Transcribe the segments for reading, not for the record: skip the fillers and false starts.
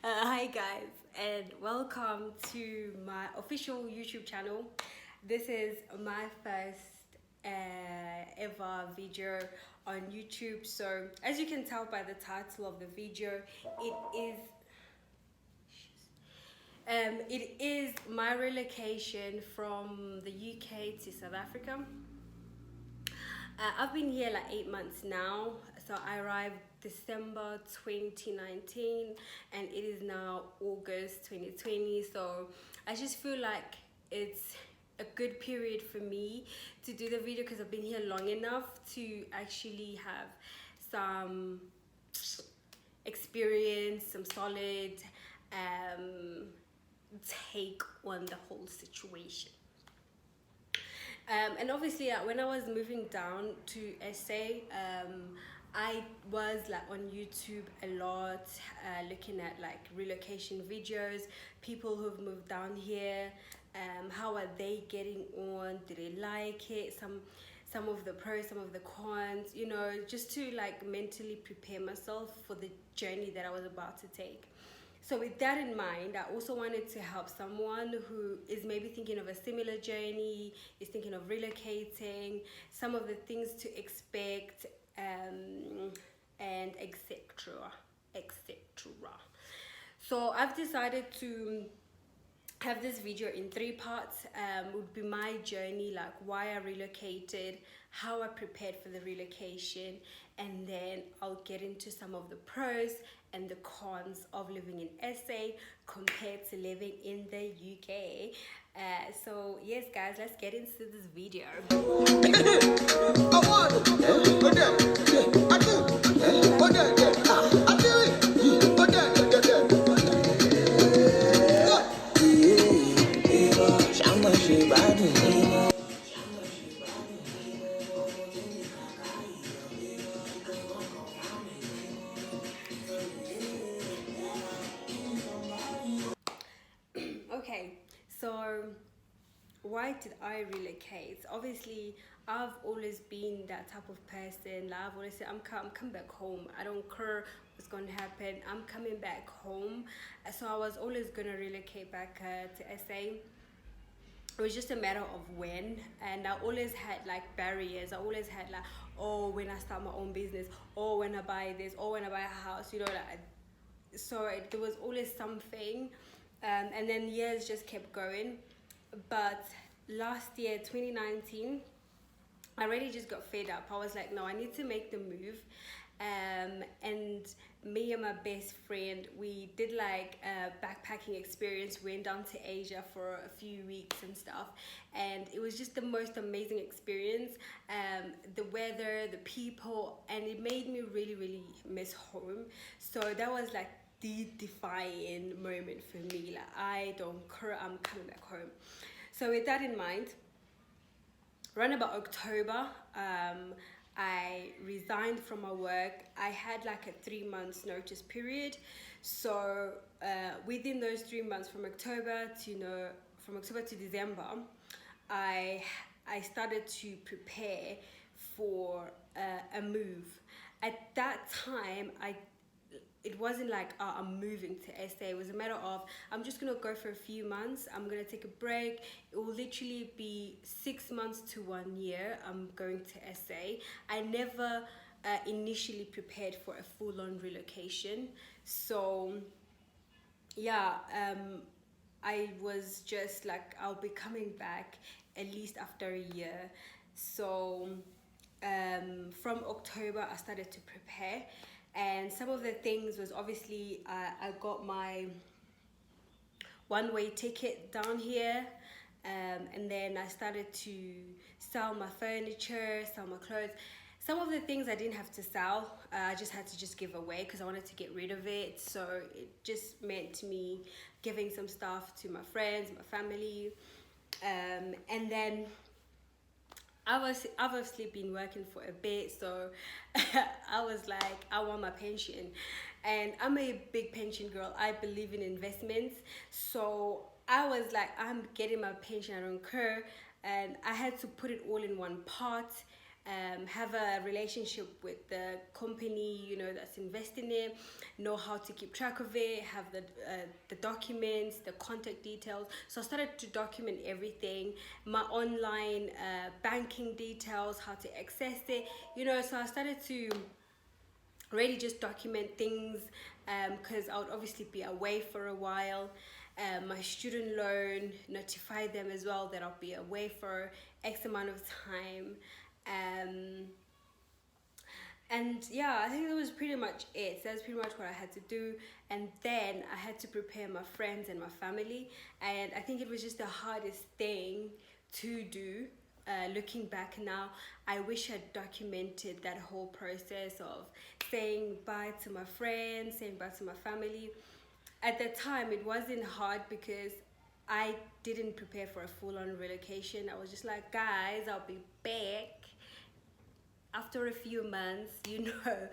Hi guys, and welcome to my official YouTube channel. This is my first ever video on YouTube. So as you can tell by the title of the video, it is my relocation from the UK to South Africa. I've been here like 8 months now. So I arrived December 2019 and it is now August 2020. So I just feel like it's a good period for me to do the video because I've been here long enough to actually have some experience, some solid um, take on the whole situation. And obviously, when I was moving down to SA, I was like on YouTube a lot, looking at like relocation videos, people who've moved down here, how are they getting on? Do they like it? Some of the pros, some of the cons, you know, just to like mentally prepare myself for the journey that I was about to take. So with that in mind, I also wanted to help someone who is maybe thinking of a similar journey, is thinking of relocating, some of the things to expect, and etc. etc. So I've decided to have this video in 3 parts. Would be my journey, like why I relocated, how I prepared for the relocation, and then I'll get into some of the pros and the cons of living in SA compared to living in the UK. So yes guys, let's get into this video. Okay, so why did I relocate? Obviously, I've always been that type of person. Like, I've always said, I'm coming back home. I don't care what's going to happen. I'm coming back home. So I was always going to relocate back to SA. It was just a matter of when, and I always had like barriers. I always had like, oh, when I start my own business, or when I buy this, or when I buy a house, you know, like, so there was always something. And then years just kept going. But last year, 2019, I really just got fed up. I was like, no, I need to make the move. And me and my best friend, we did like a backpacking experience. We went down to Asia for a few weeks and stuff, and it was just the most amazing experience. The weather, the people, and it made me really, really miss home. So that was like the defining moment for me. Like, I don't care, I'm coming back home. So with that in mind, around about October, I resigned from my work. I had like a 3 months notice period. So within those 3 months, from October to December, I started to prepare for a move. At that time, it wasn't like, oh, I'm moving to SA. It was a matter of, I'm just gonna go for a few months. I'm gonna take a break. It will literally be 6 months to 1 year. I'm going to SA. I never initially prepared for a full-on relocation. So yeah, I was just like, I'll be coming back at least after a year. So from October, I started to prepare. And some of the things was obviously I got my one-way ticket down here, and then I started to sell my furniture, sell my clothes. Some of the things I didn't have to sell, I just had to just give away because I wanted to get rid of it. So it just meant me giving some stuff to my friends, my family, and then I've obviously been working for a bit, so I was like, I want my pension. And I'm a big pension girl. I believe in investments. So I was like, I'm getting my pension, I don't care. And I had to put it all in one pot. have a relationship with the company, you know, that's investing in it, know how to keep track of it, have the documents, the contact details. So I started to document everything, my online banking details, how to access it, you know. So I started to really just document things, because I would obviously be away for a while. My student loan, notify them as well that I'll be away for X amount of time. um, and yeah, I think that was pretty much it. So that's pretty much what I had to do. And then I had to prepare my friends and my family, and I think it was just the hardest thing to do. Looking back now, I wish I'd documented that whole process of saying bye to my friends, saying bye to my family. At the time, it wasn't hard because I didn't prepare for a full-on relocation. I was just like, guys, I'll be back after a few months, you know.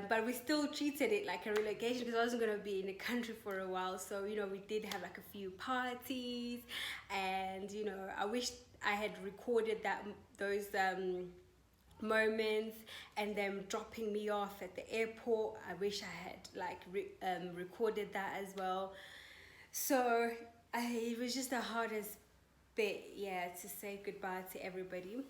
But we still treated it like a relocation because I wasn't going to be in the country for a while. So, you know, we did have like a few parties, and, you know, I wish I had recorded those moments, and them dropping me off at the airport. I wish I had like recorded that as well. So it was just the hardest bit, yeah, to say goodbye to everybody.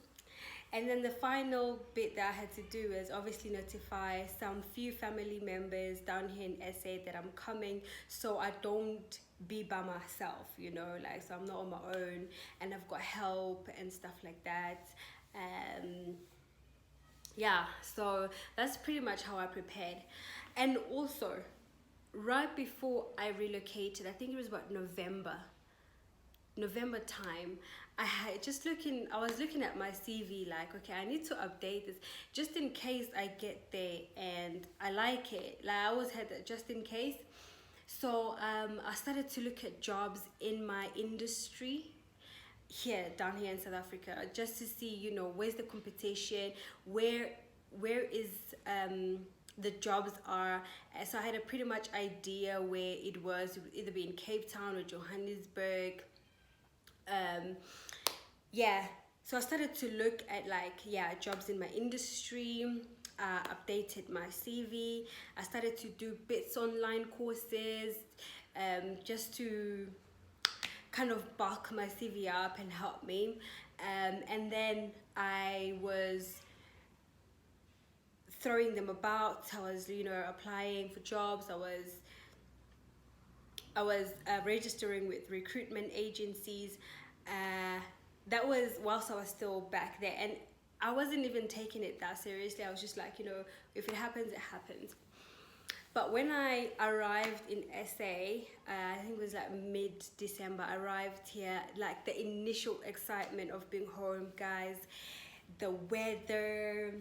And then the final bit that I had to do is obviously notify some few family members down here in SA that I'm coming, so I don't be by myself, you know, like, so I'm not on my own, and I've got help and stuff like that. Yeah, so that's pretty much how I prepared. And also, right before I relocated, I think it was about November time, I was looking at my CV, like, okay, I need to update this just in case I get there and I like it. Like, I always had that just in case. So I started to look at jobs in my industry here, down here in South Africa, just to see, you know, where's the competition, where is the jobs are. So I had a pretty much idea where it would either be in Cape Town or Johannesburg. Yeah, so I started to look at, like, yeah, jobs in my industry. Updated my CV. I started to do bits online courses, just to kind of bulk my CV up and help me. And then I was throwing them about. I was, you know, applying for jobs. I was registering with recruitment agencies. That was whilst I was still back there, and I wasn't even taking it that seriously. I was just like, you know, if it happens, it happens. But when I arrived in SA, I think it was like mid-December, I arrived here, like the initial excitement of being home, guys, the weather,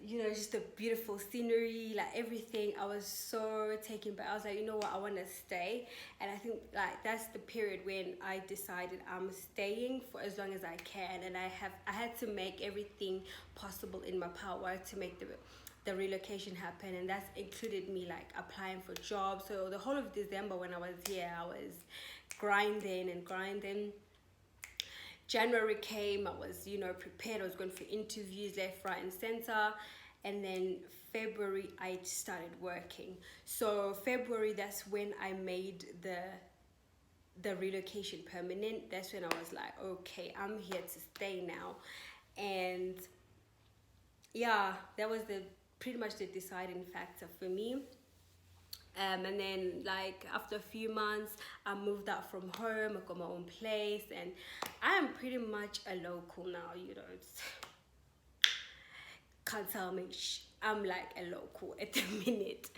you know, just the beautiful scenery, like everything, I was so taken back. I was like, you know what, I want to stay. And I think, like, that's the period when I decided I'm staying for as long as I can. And I had to make everything possible in my power to make the relocation happen, and that's included me like applying for jobs. So the whole of December when I was here, I was grinding and grinding. January came, I was, you know, prepared. I was going for interviews left, right, and center. And then February, I started working. So February, that's when I made the relocation permanent. That's when I was like, okay, I'm here to stay now. And yeah, that was pretty much the deciding factor for me. And then, like, after a few months, I moved out from home. I got my own place, and I am pretty much a local now, you know. Can't tell me, I'm like a local at the minute.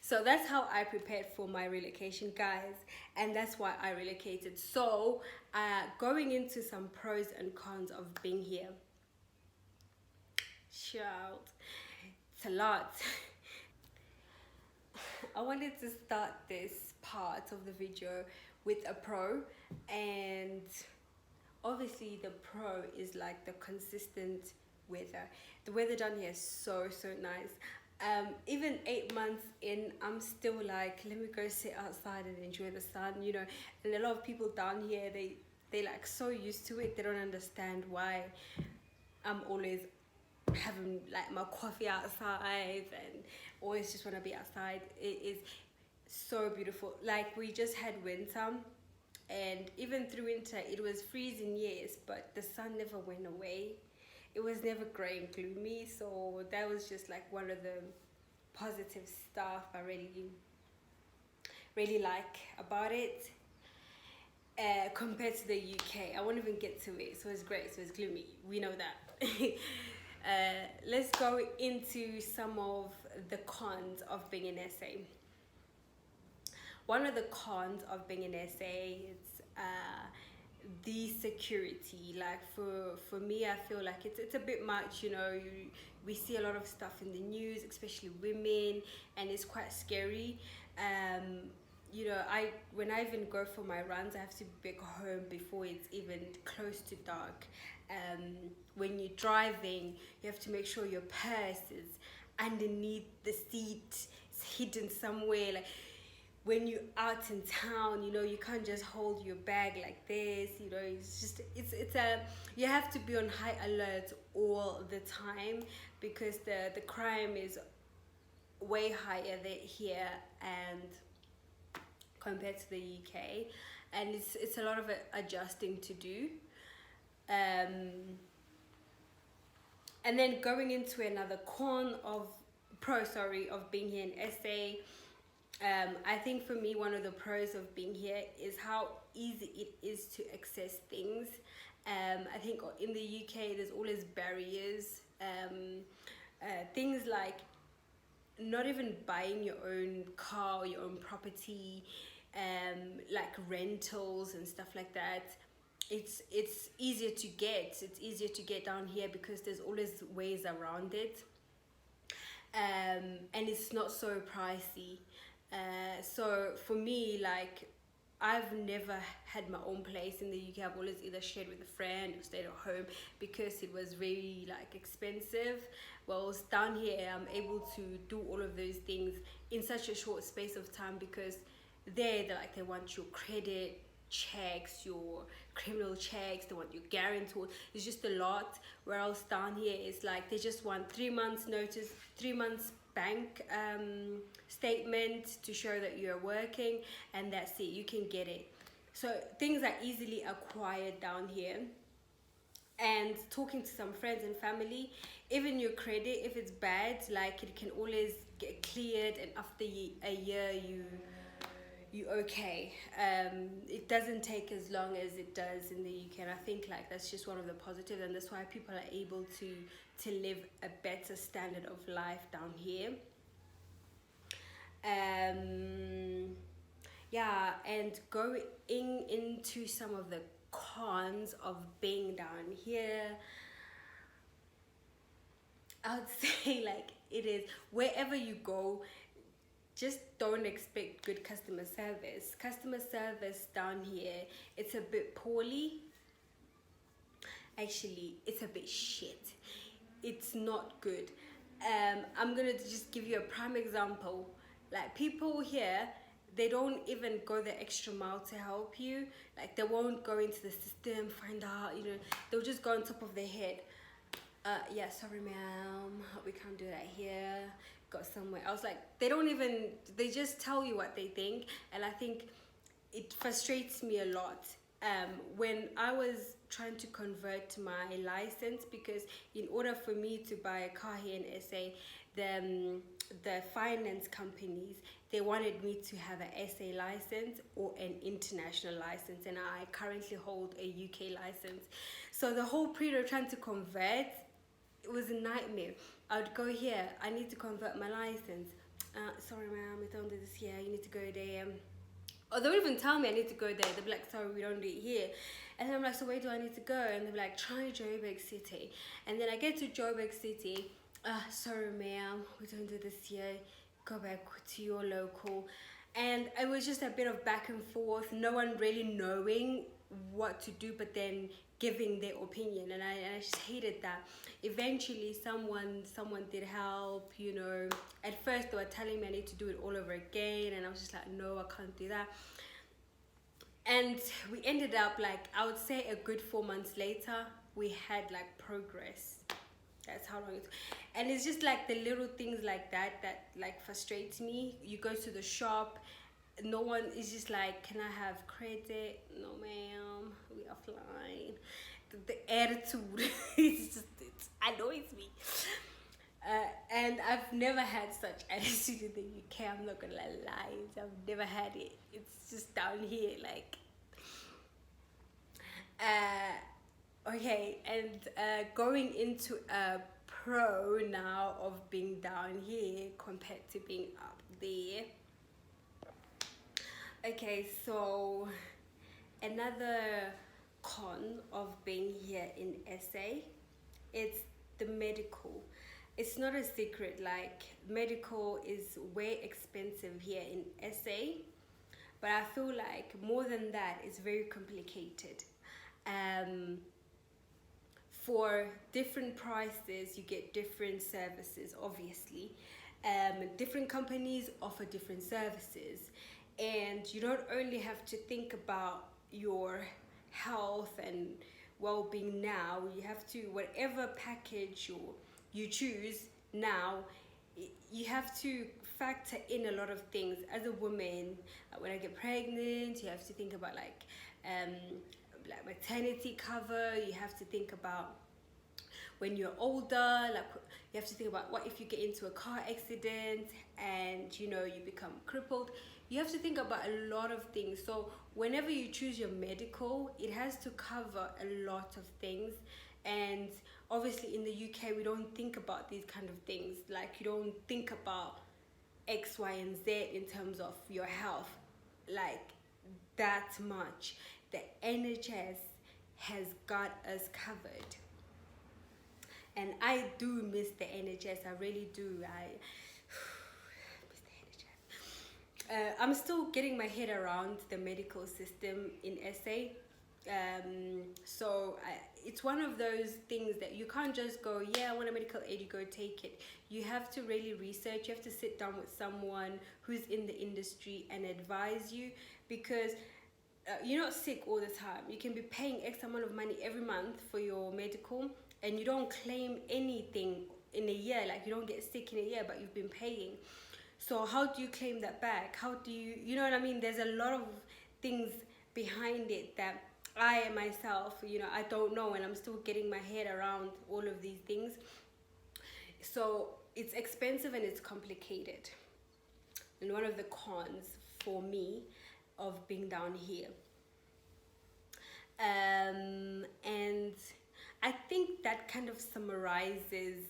So that's how I prepared for my relocation, guys, and that's why I relocated. So going into some pros and cons of being here. Child, it's a lot. I wanted to start this part of the video with a pro, and obviously the pro is like the consistent weather. The weather down here is so nice. Even 8 months in, I'm still like, let me go sit outside and enjoy the sun, you know. And a lot of people down here, they like so used to it, they don't understand why I'm always having like my coffee outside and always just want to be outside. It is so beautiful. Like we just had winter, and even through winter it was freezing, yes, but the sun never went away. It was never grey and gloomy, so that was just like one of the positive stuff I really like about it. Compared to the UK, I won't even get to it. So it's great, so it's gloomy, we know that. Let's go into some of the cons of being an SA. One of the cons of being an SA is the security. Like for me, I feel like it's a bit much, you know. We see a lot of stuff in the news, especially women, and it's quite scary. You know, when I even go for my runs, I have to be back home before it's even close to dark. When you're driving, you have to make sure your purse is underneath the seat, it's hidden somewhere. Like when you're out in town, you know, you can't just hold your bag like this, you know. It's a, you have to be on high alert all the time, because the crime is way higher here and compared to the UK, and it's a lot of adjusting to do. And then going into another pro of being here in SA. I think for me, one of the pros of being here is how easy it is to access things. I think in the UK there's always barriers. Things like not even buying your own car or your own property, like rentals and stuff like that. It's easier to get. It's easier to get down here because there's always ways around it. And it's not so pricey. So for me, like, I've never had my own place in the UK. I've always either shared with a friend or stayed at home because it was very like expensive. Well, down here I'm able to do all of those things in such a short space of time, because they want your credit checks, your criminal checks, they want your guarantor. It's just a lot. Whereas down here it's like they just want 3 months notice, 3 months bank statement to show that you're working, and that's it, you can get it. So things are easily acquired down here. And talking to some friends and family, even your credit, if it's bad, like, it can always get cleared, and after a year you okay. It doesn't take as long as it does in the UK, and I think like that's just one of the positives, and that's why people are able to live a better standard of life down here. Yeah, and going into some of the cons of being down here, I would say, like, it is wherever you go, just don't expect good customer service. Customer service down here, it's a bit poorly. Actually, it's a bit shit. It's not good. I'm gonna just give you a prime example. Like, people here, they don't even go the extra mile to help you. Like, they won't go into the system, find out, you know, they'll just go on top of their head. Yeah, sorry ma'am, we can't do that here, got somewhere else. Like, they just tell you what they think, and I think it frustrates me a lot. When I was trying to convert my license, because in order for me to buy a car here in SA, the finance companies, they wanted me to have an SA license or an international license, and I currently hold a UK license. So the whole period of trying to convert, it was a nightmare. I would go here, I need to convert my license. Sorry ma'am, we don't do this here, you need to go there. Or they would even tell me I need to go there. They'd be like, sorry, we don't do it here. And then I'm like, so where do I need to go? And they'd be like, try Joburg City. And then I get to Joburg City. Sorry ma'am, we don't do this here. Go back to your local. And it was just a bit of back and forth. No one really knowing what to do, but then giving their opinion. And I just hated that. Eventually someone did help, you know. At first they were telling me I need to do it all over again, and I was just like, no, I can't do that. And we ended up, like, I would say a good 4 months later, we had like progress. That's how long it took. And it's just like the little things like that that like frustrates me. You go to the shop, no one is just like, can I have credit? No ma'am, we offline. The attitude it annoys me. And I've never had such attitude in the UK. I'm not gonna lie, I've never had it. It's just down here, like okay. And going into a pro now of being down here compared to being up there. Okay, so another con of being here in SA, it's the medical. It's not a secret, like medical is way expensive here in SA, but I feel like more than that, it's very complicated. For different prices, you get different services, obviously. Different companies offer different services, and you don't only have to think about your health and well-being now. You have to, whatever package you choose now, you have to factor in a lot of things. As a woman, when I get pregnant, you have to think about like maternity cover. You have to think about when you're older, like you have to think about what if you get into a car accident and you become crippled. You have to think about a lot of things. So whenever you choose your medical, it has to cover a lot of things. And obviously in the UK, we don't think about these kind of things. Like you don't think about X, Y, and Z in terms of your health like that much. The NHS has got us covered. And I do miss the NHS, I really do. I miss the NHS. I'm still getting my head around the medical system in SA. It's one of those things that you can't just go, yeah, I want a medical aid, you go take it. You have to really research. You have to sit down with someone who's in the industry and advise you, because you're not sick all the time. You can be paying X amount of money every month for your medical, and you don't claim anything in a year. Like you don't get sick in a year, but you've been paying. So how do you claim that back? How do you know what I mean? There's a lot of things behind it that I myself, I don't know, and I'm still getting my head around all of these things. So it's expensive and it's complicated. And one of the cons for me of being down here. And I think that kind of summarizes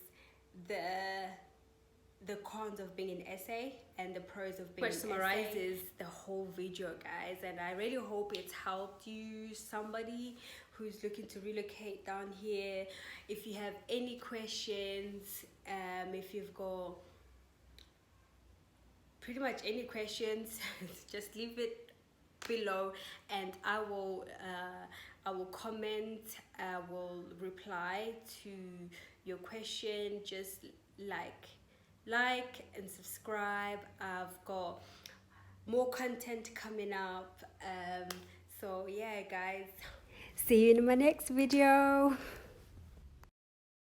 the cons of being in SA and the pros of being in SA. Summarizes the whole video, guys, and I really hope it's helped you, somebody who's looking to relocate down here. If you have any questions, if you've got pretty much any questions, just leave it below and I will comment, I will reply to your question. Just like and subscribe. I've got more content coming up. So yeah, guys, see you in my next video.